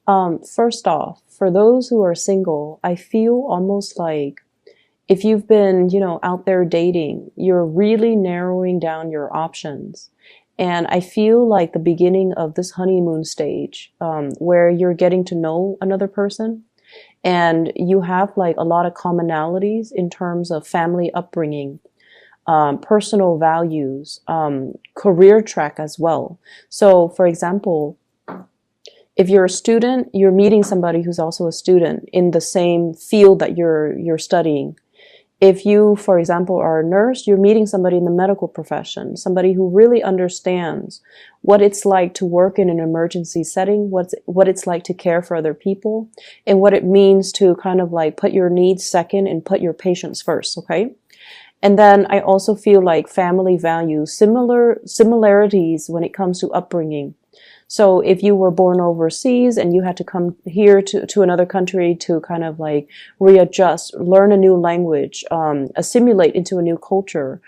First off, for those who are single, I feel almost like if you've been, out there dating, you're really narrowing down your options. And I feel like the beginning of this honeymoon stage, where you're getting to know another person and you have like a lot of commonalities in terms of family upbringing, personal values, career track as well. So, for example, if you're a student, you're meeting somebody who's also a student in the same field that you're studying. If you, for example, are a nurse, you're meeting somebody in the medical profession, somebody who really understands what it's like to work in an emergency setting, what it's like to care for other people, and what it means to kind of like put your needs second and put your patients first, okay? And then I also feel like family values, similarities when it comes to upbringing. So if you were born overseas and you had to come here to another country to kind of like readjust, learn a new language, assimilate into a new culture,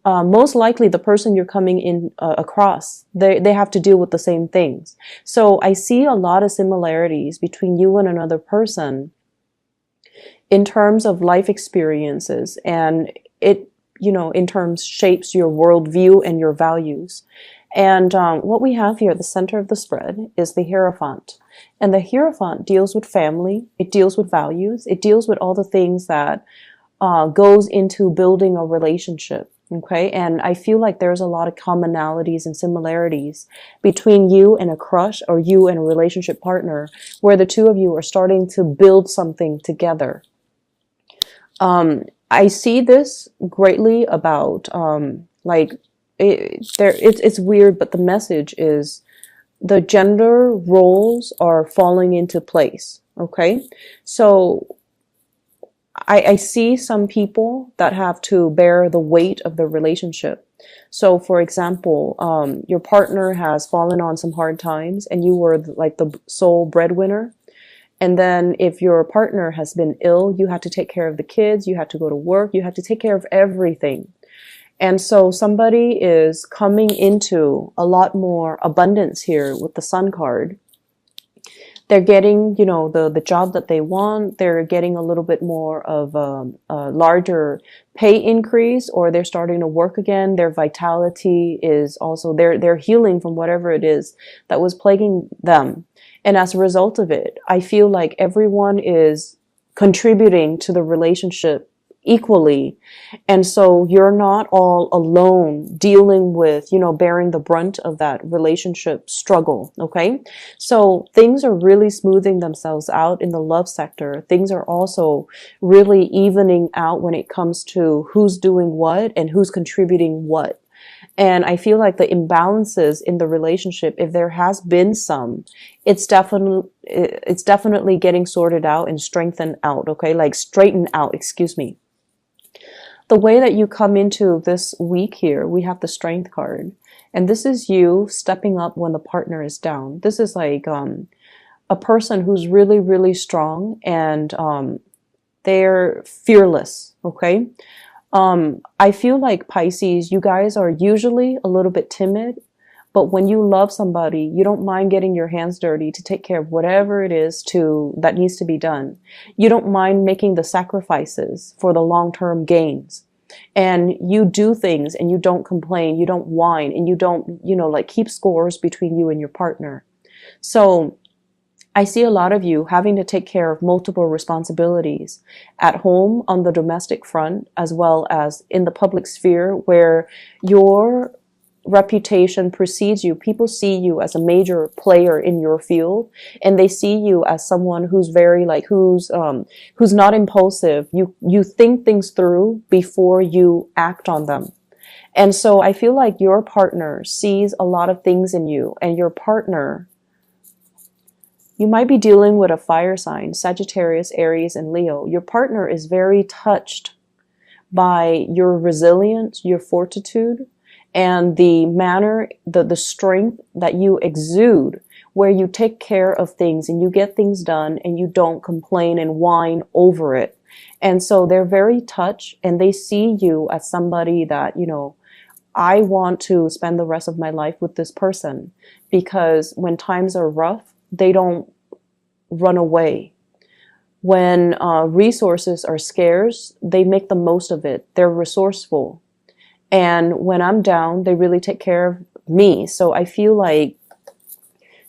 most likely the person you're coming in across, they have to deal with the same things. So I see a lot of similarities between you and another person in terms of life experiences, and it, in terms shapes your worldview and your values. And what we have here at the center of the spread is the Hierophant. And the Hierophant deals with family, it deals with values, it deals with all the things that goes into building a relationship. Okay, and I feel like there's a lot of commonalities and similarities between you and a crush or you and a relationship partner, where the two of you are starting to build something together. I see this greatly about it's weird, but the message is the gender roles are falling into place. Okay, so I see some people that have to bear the weight of the relationship. So, for example, your partner has fallen on some hard times and you were like the sole breadwinner. And then if your partner has been ill, you had to take care of the kids, you had to go to work, you had to take care of everything. And so somebody is coming into a lot more abundance here with the Sun card. They're getting, the job that they want. They're getting a little bit more of a larger pay increase, or they're starting to work again. Their vitality is also, they're healing from whatever it is that was plaguing them. And as a result of it, I feel like everyone is contributing to the relationship equally. And so you're not all alone dealing with, bearing the brunt of that relationship struggle. Okay. So things are really smoothing themselves out in the love sector. Things are also really evening out when it comes to who's doing what and who's contributing what. And I feel like the imbalances in the relationship, if there has been some, it's definitely getting sorted out and strengthened out. Okay. Like straightened out, excuse me. The way that you come into this week here, we have the Strength card. And this is you stepping up when the partner is down. This is like a person who's really, really strong and they're fearless, okay? I feel like Pisces, you guys are usually a little bit timid, but when you love somebody, you don't mind getting your hands dirty to take care of whatever it is that needs to be done. You don't mind making the sacrifices for the long-term gains. And you do things and you don't complain, you don't whine, and you don't, keep scores between you and your partner. So I see a lot of you having to take care of multiple responsibilities at home on the domestic front, as well as in the public sphere where your reputation precedes you. People see you as a major player in your field, and they see you as someone who's very who's not impulsive. You think things through before you act on them. And so I feel like your partner sees a lot of things in you, and your partner, you might be dealing with a fire sign, Sagittarius, Aries, and Leo. Your partner is very touched by your resilience, your fortitude, and the manner, the strength that you exude, where you take care of things and you get things done and you don't complain and whine over it. And so they're very touched, and they see you as somebody that, I want to spend the rest of my life with this person, because when times are rough, they don't run away. When resources are scarce, they make the most of it. They're resourceful. And when I'm down, they really take care of me. So I feel like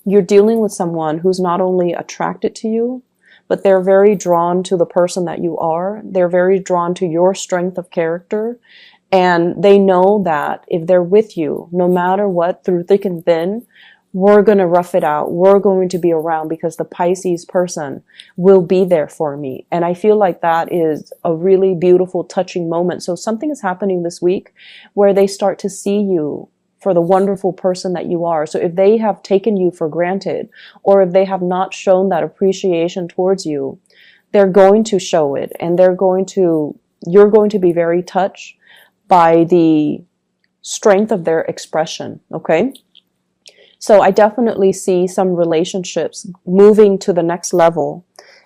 you're dealing with someone who's not only attracted to you, but they're very drawn to the person that you are. They're very drawn to your strength of character. And they know that if they're with you, no matter what, through thick and thin, we're going to rough it out. We're going to be around because the Pisces person will be there for me. And I feel like that is a really beautiful, touching moment. So something is happening this week where they start to see you for the wonderful person that you are. So if they have taken you for granted, or if they have not shown that appreciation towards you, they're going to show it, and you're going to be very touched by the strength of their expression. Okay. So I definitely see some relationships moving to the next level.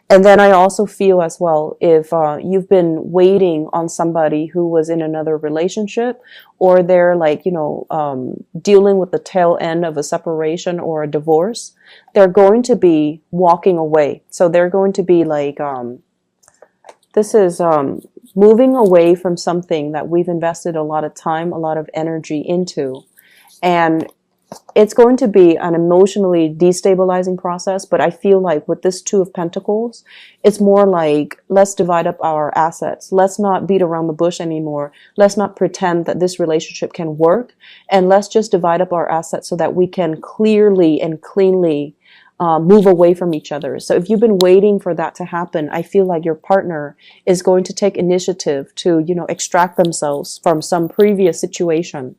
And then I also feel as well, if you've been waiting on somebody who was in another relationship, or they're like, dealing with the tail end of a separation or a divorce, they're going to be walking away. So they're going to be like, this is moving away from something that we've invested a lot of time, a lot of energy into. And it's going to be an emotionally destabilizing process, but I feel like with this Two of Pentacles, it's more like, let's divide up our assets. Let's not beat around the bush anymore. Let's not pretend that this relationship can work, and let's just divide up our assets so that we can clearly and cleanly move away from each other. So if you've been waiting for that to happen, I feel like your partner is going to take initiative to, extract themselves from some previous situation,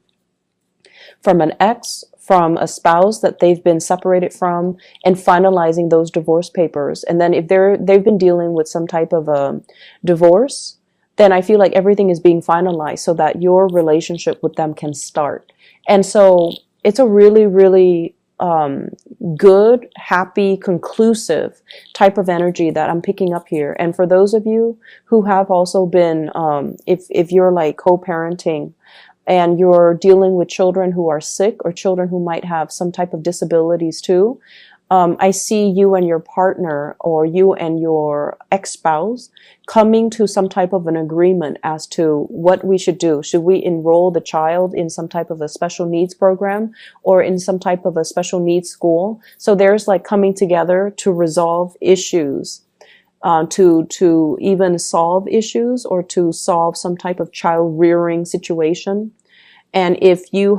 from an ex, from a spouse that they've been separated from, and finalizing those divorce papers. And then if they've been dealing with some type of a divorce, then I feel like everything is being finalized so that your relationship with them can start. And so it's a really, really good, happy, conclusive type of energy that I'm picking up here. And for those of you who have also been, if you're like co-parenting, and you're dealing with children who are sick, or children who might have some type of disabilities too, I see you and your partner, or you and your ex-spouse, coming to some type of an agreement as to what we should do. Should we enroll the child in some type of a special needs program, or in some type of a special needs school? So there's like coming together to resolve issues. To even solve issues, or to solve some type of child rearing situation. And if you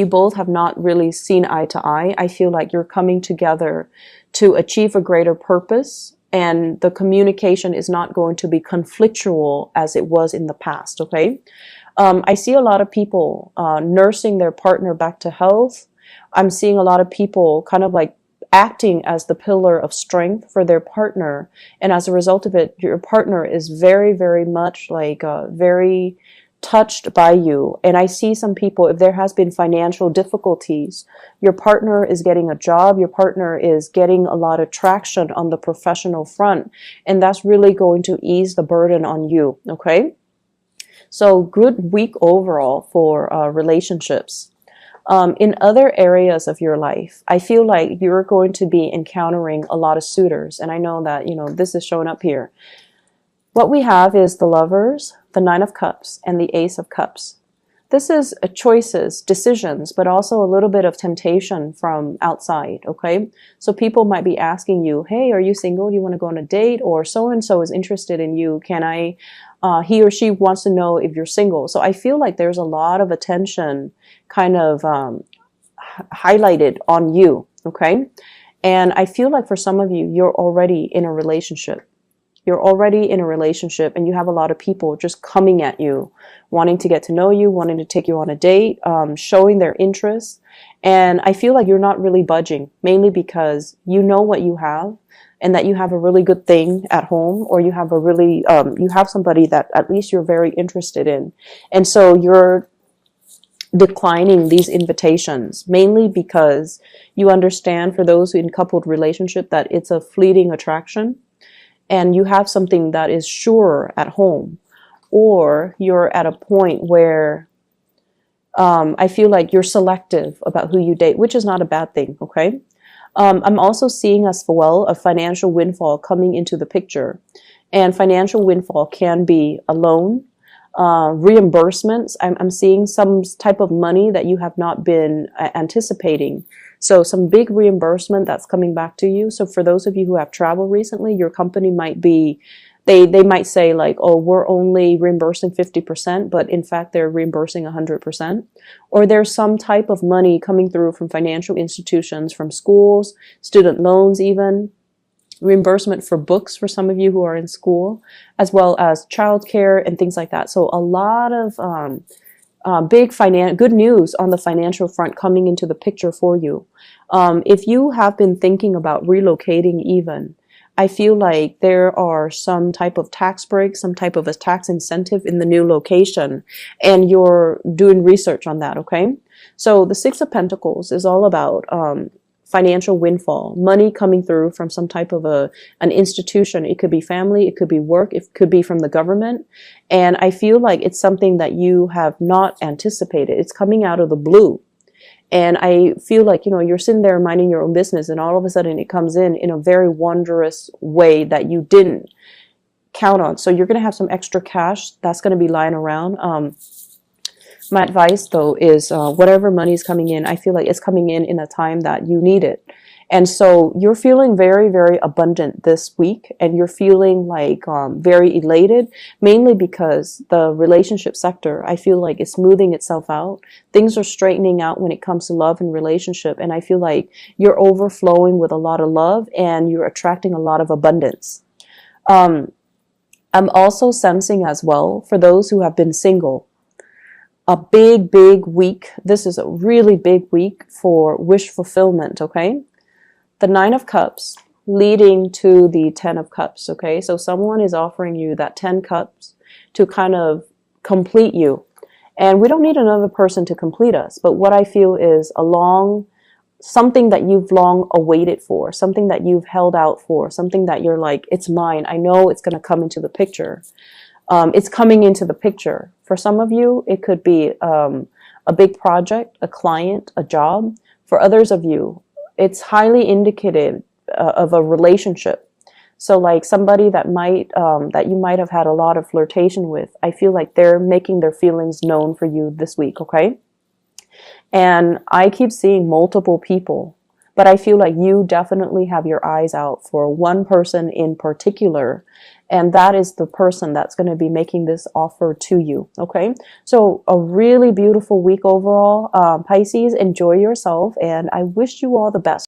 both have not really seen eye to eye, I feel like you're coming together to achieve a greater purpose, and the communication is not going to be conflictual as it was in the past. Okay. I see a lot of people nursing their partner back to health. I'm seeing a lot of people kind of like acting as the pillar of strength for their partner. And as a result of it, your partner is very, very much like very touched by you. And I see some people, if there has been financial difficulties, your partner is getting a job, your partner is getting a lot of traction on the professional front, and that's really going to ease the burden on you. Okay. So good week overall for relationships. In other areas of your life, I feel like you're going to be encountering a lot of suitors. And I know that, this is showing up here. What we have is the Lovers, the Nine of Cups, and the Ace of Cups. This is choices, decisions, but also a little bit of temptation from outside, okay? So people might be asking you, hey, are you single? Do you want to go on a date? Or so-and-so is interested in you. He or she wants to know if you're single. So I feel like there's a lot of attention kind of highlighted on you, okay? And I feel like for some of you, you're already in a relationship. You're already in a relationship, and you have a lot of people just coming at you, wanting to get to know you, wanting to take you on a date, showing their interest. And I feel like you're not really budging, mainly because you know what you have, and that you have a really good thing at home, or you have you have somebody that at least you're very interested in. And so you're declining these invitations, mainly because you understand, for those in coupled relationship, that it's a fleeting attraction. And you have something that is sure at home, or you're at a point where I feel like you're selective about who you date, which is not a bad thing, okay? I'm also seeing as well a financial windfall coming into the picture. And financial windfall can be a loan, reimbursements. I'm seeing some type of money that you have not been anticipating. So some big reimbursement that's coming back to you. So for those of you who have traveled recently, your company might be, they might say like, oh, we're only reimbursing 50%, but in fact, they're reimbursing 100%. Or there's some type of money coming through from financial institutions, from schools, student loans even, reimbursement for books for some of you who are in school, as well as childcare and things like that. So a lot of good news on the financial front coming into the picture for you. If you have been thinking about relocating even, I feel like there are some type of tax break, some type of a tax incentive in the new location, and you're doing research on that, okay? So the Six of Pentacles is all about financial windfall, money coming through from some type of an institution. It could be family, it could be work, it could be from the government. And I feel like it's something that you have not anticipated. It's coming out of the blue. And I feel like, you're sitting there minding your own business, and all of a sudden it comes in a very wondrous way that you didn't count on. So you're going to have some extra cash that's going to be lying around. My advice, though, is whatever money is coming in, I feel like it's coming in a time that you need it. And so you're feeling very, very abundant this week, and you're feeling like very elated, mainly because the relationship sector, I feel like, is smoothing itself out. Things are straightening out when it comes to love and relationship, and I feel like you're overflowing with a lot of love, and you're attracting a lot of abundance. I'm also sensing as well, for those who have been single, a big, big week. This is a really big week for wish fulfillment, okay? The Nine of Cups leading to the Ten of Cups, okay? So someone is offering you that 10 cups to kind of complete you. And we don't need another person to complete us, but what I feel is something that you've long awaited for, something that you've held out for, something that you're like, it's mine. I know it's going to come into the picture. It's coming into the picture. For some of you, it could be a big project, a client, a job. For others of you, it's highly indicative of a relationship. So like somebody that you might have had a lot of flirtation with, I feel like they're making their feelings known for you this week, okay? And I keep seeing multiple people, but I feel like you definitely have your eyes out for one person in particular, and that is the person that's going to be making this offer to you, okay? So a really beautiful week overall. Pisces, enjoy yourself, and I wish you all the best.